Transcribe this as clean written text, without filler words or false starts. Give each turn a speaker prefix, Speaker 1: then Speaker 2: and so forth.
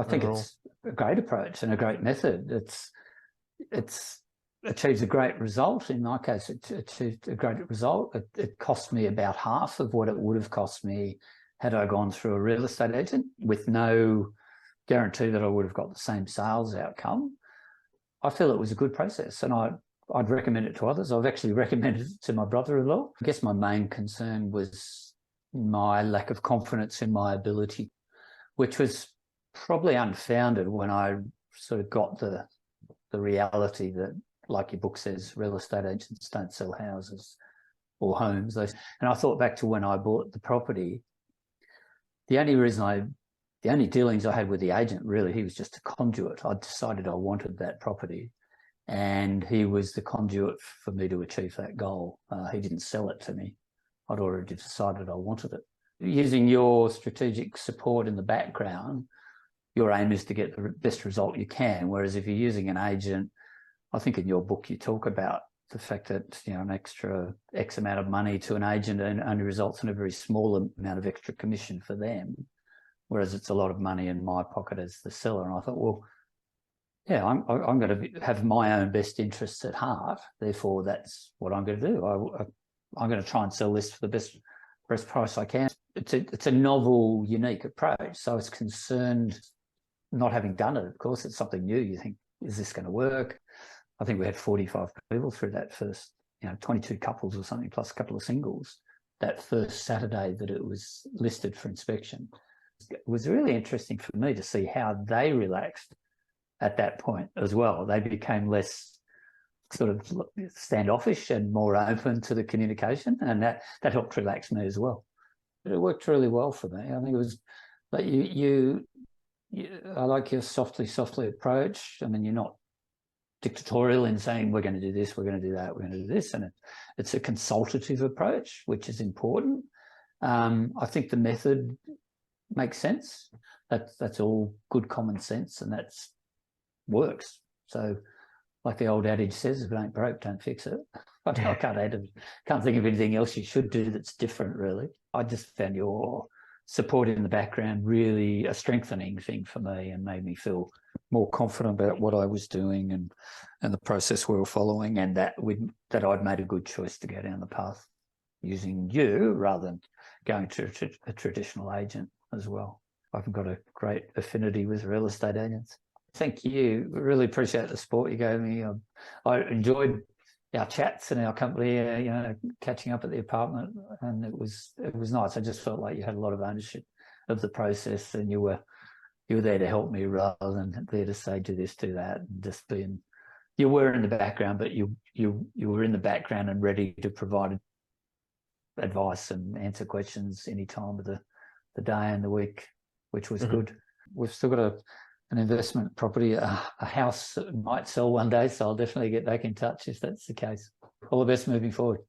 Speaker 1: I think
Speaker 2: overall?
Speaker 1: it's a great approach and a great method. It's achieves a great result. In my case, it achieved a great result. It cost me about half of what it would have cost me had I gone through a real estate agent, with no guarantee that I would have got the same sales outcome. I feel it was a good process, and I'd recommend it to others. I've actually recommended it to my brother-in-law. I guess my main concern was my lack of confidence in my ability, which was probably unfounded when I sort of got the reality that, like your book says, real estate agents don't sell houses or homes. And I thought back to when I bought the property. The only dealings I had with the agent, really, he was just a conduit. I decided I wanted that property, and he was the conduit for me to achieve that goal. He didn't sell it to me. I'd already decided I wanted it. Using your strategic support in the background, your aim is to get the best result you can. Whereas if you're using an agent, I think in your book you talk about the fact that, you know, an extra X amount of money to an agent only results in a very small amount of extra commission for them, whereas it's a lot of money in my pocket as the seller. And I thought, well, yeah, I'm going to have my own best interests at heart. Therefore, that's what I'm going to do. I'm going to try and sell this for the best price I can. It's a novel, unique approach. So I was concerned, not having done it, of course, it's something new. You think, is this going to work? I think we had 45 people through that first, 22 couples or something, plus a couple of singles, that first Saturday that it was listed for inspection. It was really interesting for me to see how they relaxed at that point as well. They became less sort of standoffish and more open to the communication, and that helped relax me as well. It worked really well for me. I think it was like I like your softly approach. I mean, you're not dictatorial in saying we're going to do this, we're going to do that, we're going to do this, and it's a consultative approach, which is important. I think the method makes sense. That's all good common sense, and that works. So, like the old adage says, if it ain't broke, don't fix it. I can't think of anything else you should do that's different, really. I just found your support in the background really a strengthening thing for me, and made me feel more confident about what I was doing and the process we were following, and that I'd made a good choice to go down the path using you rather than going to a traditional agent as well. I've got a great affinity with real estate agents. Thank you. Really appreciate the support you gave me. I enjoyed our chats and our company, catching up at the apartment, and it was nice. I just felt like you had a lot of ownership of the process, and you were there to help me rather than there to say do this, do that, and just you were in the background, but you were in the background and ready to provide advice and answer questions any time of the day and the week, which was good. We've still got an investment property, a house that might sell one day, so I'll definitely get back in touch if that's the case. All the best moving forward.